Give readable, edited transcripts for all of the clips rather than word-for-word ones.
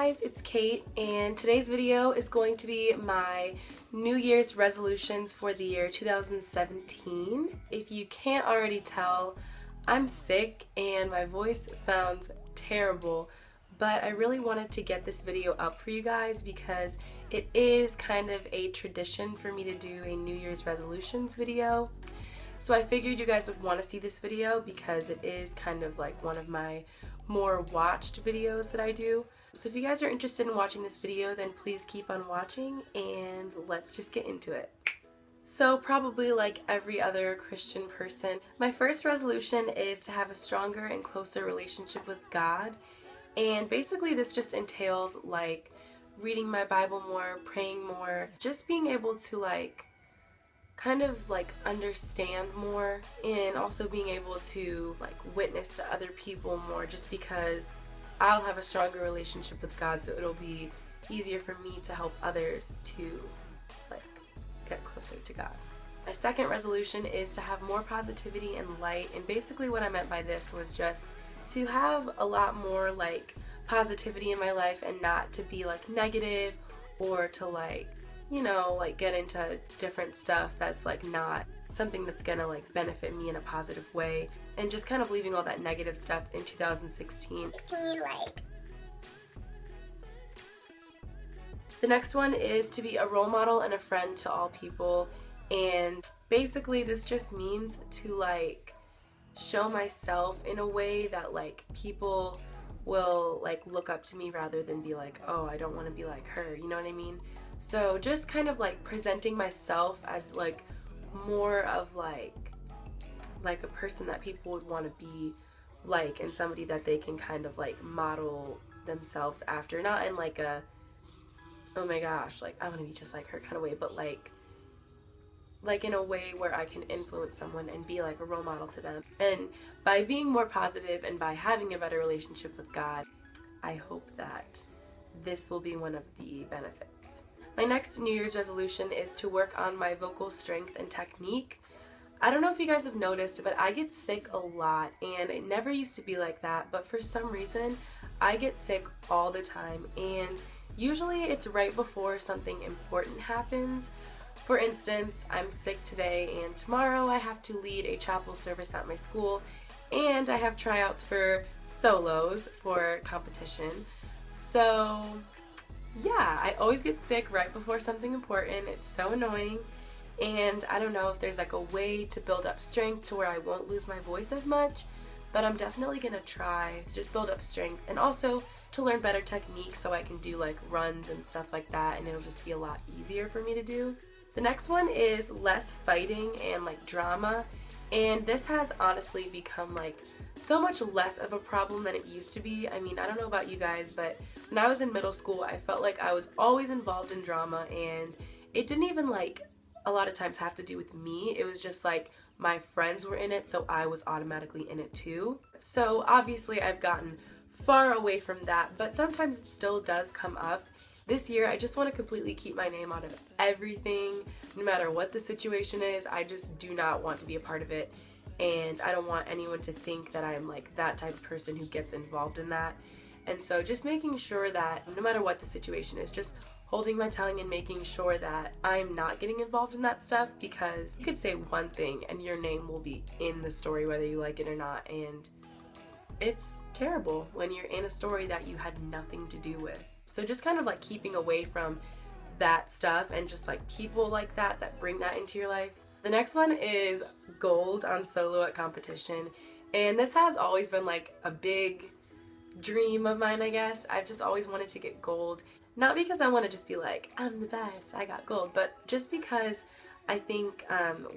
guys, it's Kate, and today's video is going to be my New Year's resolutions for the year 2017. If you can't already tell, I'm sick and my voice sounds terrible, but I really wanted to get this video up for you guys because it is kind of a tradition for me to do a New Year's resolutions video. So I figured you guys would want to see this video because it is kind of like one of my more watched videos that I do. So if you guys are interested in watching this video, then please keep on watching and let's just get into it. So probably like every other Christian person, my first resolution is to have a stronger and closer relationship with God. And basically this just entails like reading my Bible more, praying more, just being able to like kind of like understand more, and also being able to like witness to other people more, just because I'll have a stronger relationship with God, so it'll be easier for me to help others to like get closer to God. My second resolution is to have more positivity and light, and basically what I meant by this was just to have a lot more like positivity in my life and not to be like negative or to like, you know, like get into different stuff that's like not something that's gonna like benefit me in a positive way, and just kind of leaving all that negative stuff in 2016. The next one is to be a role model and a friend to all people, and basically this just means to like show myself in a way that like people will like look up to me rather than be like, oh, I don't want to be like her, you know what I mean? So just kind of like presenting myself as like more of like a person that people would want to be like, and somebody that they can kind of like model themselves after, not in like a oh my gosh, like I want to be just like her kind of way, but like in a way where I can influence someone and be like a role model to them. And by being more positive and by having a better relationship with God, I hope that this will be one of the benefits. My next New Year's resolution is to work on my vocal strength and technique. I don't know if you guys have noticed, but I get sick a lot, and it never used to be like that, but for some reason I get sick all the time, and usually it's right before something important happens. For instance, I'm sick today, and tomorrow I have to lead a chapel service at my school, and I have tryouts for solos for competition. So yeah, I always get sick right before something important. It's so annoying, and I don't know if there's like a way to build up strength to where I won't lose my voice as much, but I'm definitely gonna try to just build up strength and also to learn better techniques so I can do like runs and stuff like that, and it'll just be a lot easier for me to do. The next one is less fighting and like drama, and this has honestly become like so much less of a problem than it used to be. I mean, I don't know about you guys, but when I was in middle school, I felt like I was always involved in drama, and it didn't even like a lot of times have to do with me. It was just like my friends were in it, so I was automatically in it too. So obviously I've gotten far away from that, but sometimes it still does come up. This year, I just want to completely keep my name out of everything, no matter what the situation is. I just do not want to be a part of it, and I don't want anyone to think that I'm like that type of person who gets involved in that. And so just making sure that no matter what the situation is, just holding my tongue and making sure that I'm not getting involved in that stuff, because you could say one thing and your name will be in the story whether you like it or not, and it's terrible when you're in a story that you had nothing to do with. So just kind of like keeping away from that stuff and just like people like that bring that into your life. The next one is gold on solo at competition, and this has always been like a big dream of mine, I guess. I've just always wanted to get gold, not because I want to just be like, I'm the best, I got gold, but just because I think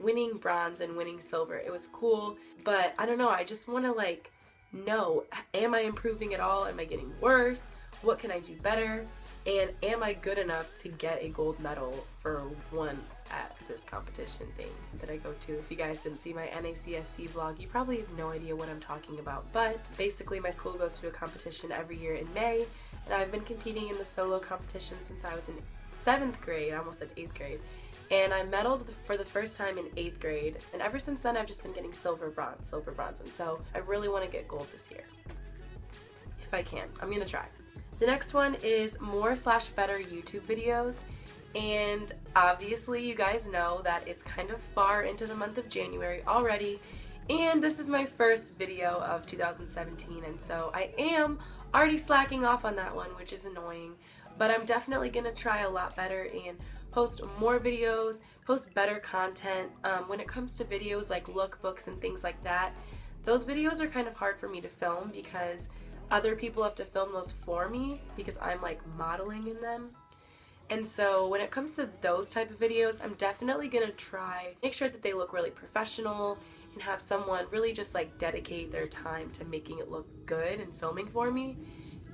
winning bronze and winning silver, it was cool, but I don't know, I just want to like know, am I improving at all? Am I getting worse? What can I do better? And am I good enough to get a gold medal for once at this competition thing that I go to? If you guys didn't see my NACSC vlog, you probably have no idea what I'm talking about. But basically my school goes to a competition every year in May, and I've been competing in the solo competition since I was in 7th grade, I almost said 8th grade. And I medaled for the first time in 8th grade, and ever since then I've just been getting silver, bronze, and so I really want to get gold this year. If I can. I'm gonna try. The next one is more/better YouTube videos. And obviously you guys know that it's kind of far into the month of January already, and this is my first video of 2017, and so I am already slacking off on that one, which is annoying, but I'm definitely gonna try a lot better and post more videos, post better content. When it comes to videos like lookbooks and things like that, those videos are kind of hard for me to film because other people have to film those for me because I'm like modeling in them. And so when it comes to those type of videos, I'm definitely gonna try make sure that they look really professional and have someone really just like dedicate their time to making it look good and filming for me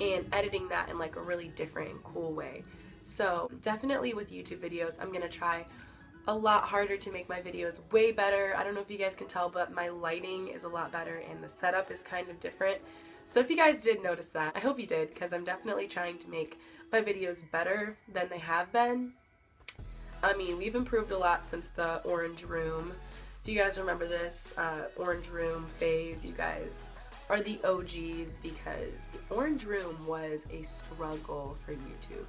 and editing that in like a really different and cool way. So definitely with YouTube videos, I'm gonna try a lot harder to make my videos way better. I don't know if you guys can tell, but my lighting is a lot better and the setup is kind of different. So if you guys did notice that, I hope you did, because I'm definitely trying to make my videos better than they have been. I mean, we've improved a lot since the orange room. If you guys remember this orange room phase, you guys are the OGs, because the orange room was a struggle for YouTube.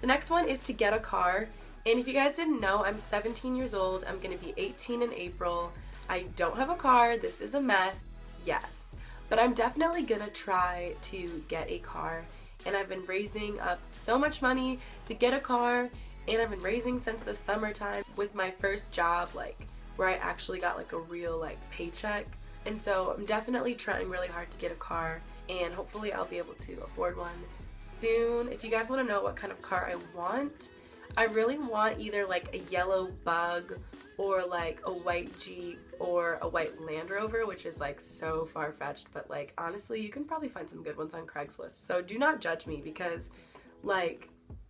The next one is to get a car. And if you guys didn't know, I'm 17 years old. I'm gonna be 18 in April. I don't have a car. This is a mess. Yes. But I'm definitely gonna try to get a car. And I've been raising up so much money to get a car, and I've been raising since the summertime with my first job, like where I actually got like a real like paycheck. And so I'm definitely trying really hard to get a car, and hopefully I'll be able to afford one soon. If you guys want to know what kind of car I really want either like a yellow Bug or like a white Jeep or a white Land Rover, which is like so far-fetched, but like honestly you can probably find some good ones on Craigslist, so do not judge me, because like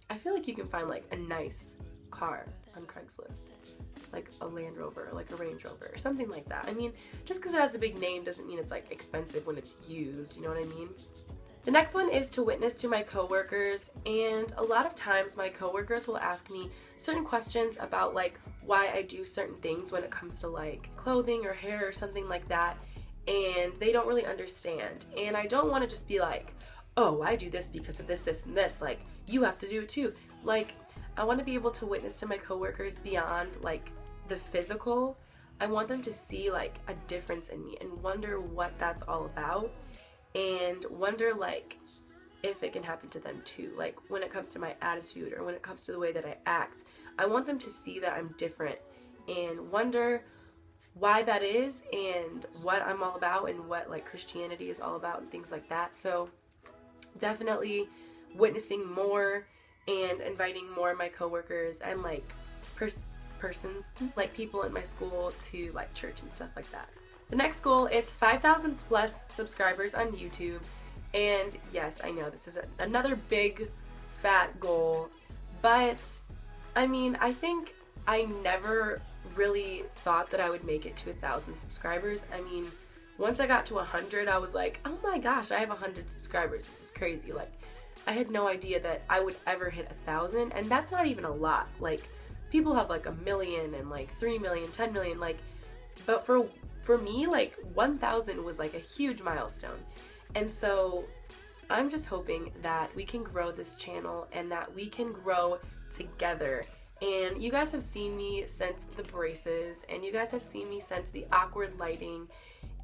I feel like you can find like a nice car on Craigslist, like a Land Rover, like a Range Rover or something like that. I mean, just because it has a big name doesn't mean it's like expensive when it's used, you know what I mean? The next one is to witness to my coworkers, and a lot of times my coworkers will ask me certain questions about like why I do certain things when it comes to like clothing or hair or something like that, and they don't really understand. And I don't want to just be like, oh, I do this because of this, this, and this, like you have to do it too. Like I want to be able to witness to my coworkers beyond like the physical. I want them to see like a difference in me and wonder what that's all about, and wonder like if it can happen to them too. Like when it comes to my attitude or when it comes to the way that I act, I want them to see that I'm different and wonder why that is and what I'm all about and what like Christianity is all about and things like that. So definitely witnessing more and inviting more of my coworkers and like persons, like people in my school, to like church and stuff like that. The next goal is 5,000 plus subscribers on YouTube. And yes, I know this is another big fat goal, but I mean, I think I never really thought that I would make it to 1,000 subscribers. I mean, once I got to 100, I was like, oh my gosh, I have 100 subscribers. This is crazy. Like, I had no idea that I would ever hit 1,000, and that's not even a lot. Like, people have like 1 million and like 3 million, 10 million, like, but for me, like 1,000 was like a huge milestone. And so I'm just hoping that we can grow this channel and that we can grow together. And you guys have seen me since the braces, and you guys have seen me since the awkward lighting,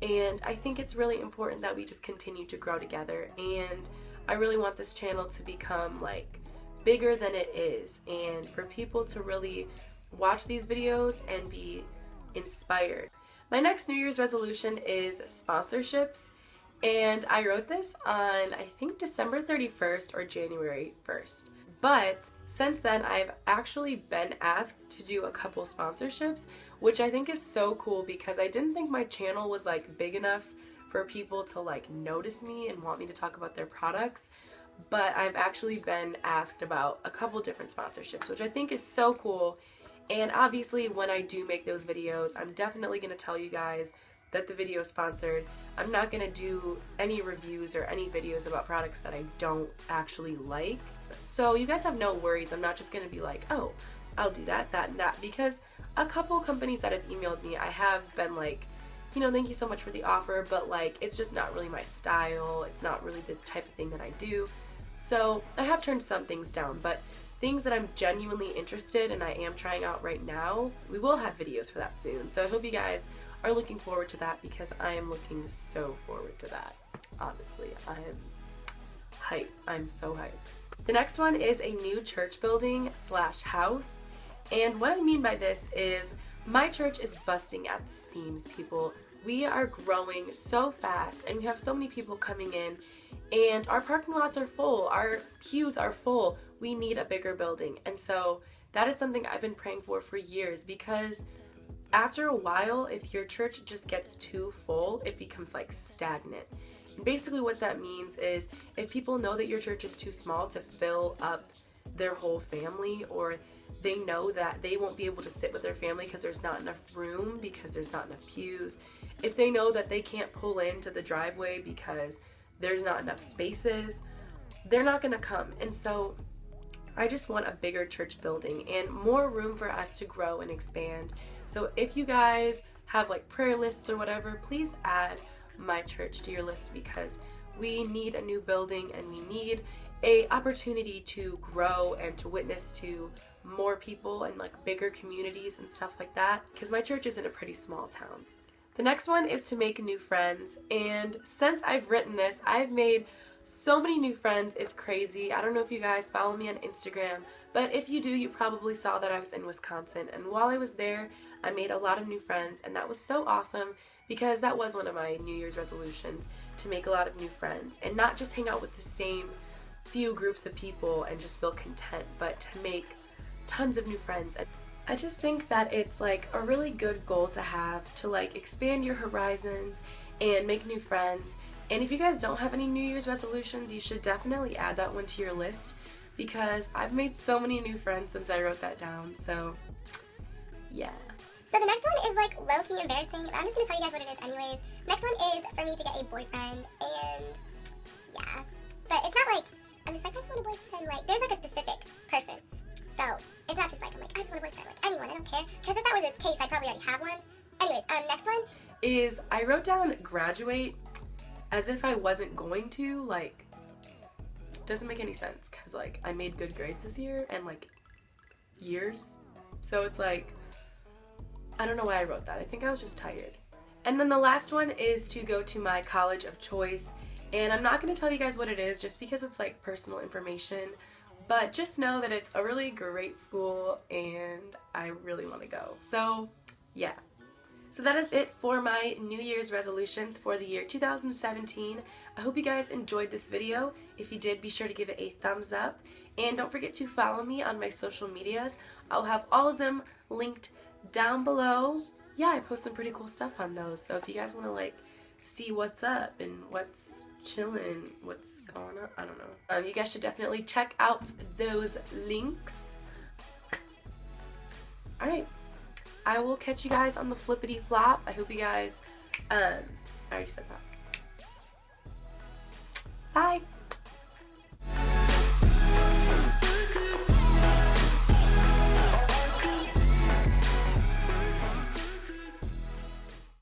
and I think it's really important that we just continue to grow together. And I really want this channel to become like bigger than it is, and for people to really watch these videos and be inspired. My next New Year's resolution is sponsorships, and I wrote this on I think December 31st or January 1st. But since then, I've actually been asked to do a couple sponsorships, which I think is so cool, because I didn't think my channel was like big enough for people to like notice me and want me to talk about their products. But I've actually been asked about a couple different sponsorships, which I think is so cool. And obviously when I do make those videos, I'm definitely going to tell you guys that the video is sponsored. I'm not going to do any reviews or any videos about products that I don't actually like. So you guys have no worries. I'm not just going to be like, oh, I'll do that, that, and that. Because a couple companies that have emailed me, I have been like, you know, thank you so much for the offer, but like, it's just not really my style. It's not really the type of thing that I do. So I have turned some things down, but things that I'm genuinely interested in, I am trying out right now, we will have videos for that soon. So I hope you guys are looking forward to that, because I am looking so forward to that. Honestly, I am hyped. I'm so hyped. The next one is a new church building / house. And what I mean by this is my church is busting at the seams, people. We are growing so fast and we have so many people coming in, and our parking lots are full, our pews are full. We need a bigger building. And so that is something I've been praying for years, because after a while, if your church just gets too full, it becomes like stagnant. And basically what that means is if people know that your church is too small to fill up their whole family, or they know that they won't be able to sit with their family because there's not enough room, because there's not enough pews, if they know that they can't pull into the driveway because there's not enough spaces, they're not going to come. And so I just want a bigger church building and more room for us to grow and expand. So if you guys have like prayer lists or whatever, please add my church to your list, because we need a new building and we need a opportunity to grow and to witness to more people and like bigger communities and stuff like that, because my church is in a pretty small town. The next one is to make new friends, and since I've written this, I've made so many new friends. It's crazy. I don't know if you guys follow me on Instagram, but if you do, you probably saw that I was in Wisconsin, and while I was there, I made a lot of new friends, and that was so awesome, because that was one of my New Year's resolutions, to make a lot of new friends and not just hang out with the same few groups of people and just feel content, but to make tons of new friends. And I just think that it's like a really good goal to have, to like expand your horizons and make new friends. And if you guys don't have any New Year's resolutions, you should definitely add that one to your list, because I've made so many new friends since I wrote that down. So yeah. So the next one is like low-key embarrassing, but I'm just gonna tell you guys what it is anyways. Next one is for me to get a boyfriend, and yeah. But it's not like I'm just like, I just want a boyfriend. Like, there's like a specific person. So it's not just like I'm like, I just want a boyfriend, like anyone, I don't care. Because if that were the case, I'd probably already have one. Anyways, next one is I wrote down graduate as if I wasn't going to. Like, doesn't make any sense, because like I made good grades this year and like years. So it's like, I don't know why I wrote that. I think I was just tired. And then the last one is to go to my college of choice. And I'm not going to tell you guys what it is just because it's like personal information, but just know that it's a really great school and I really want to go. So yeah. So that is it for my New Year's resolutions for the year 2017. I hope you guys enjoyed this video. If you did, be sure to give it a thumbs up. And don't forget to follow me on my social medias. I'll have all of them linked down below. Yeah, I post some pretty cool stuff on those. So if you guys want to like see what's up and what's chilling, what's going on, I don't know. You guys should definitely check out those links. Alright, I will catch you guys on the flippity flop. I hope you guys, I already said that. Bye!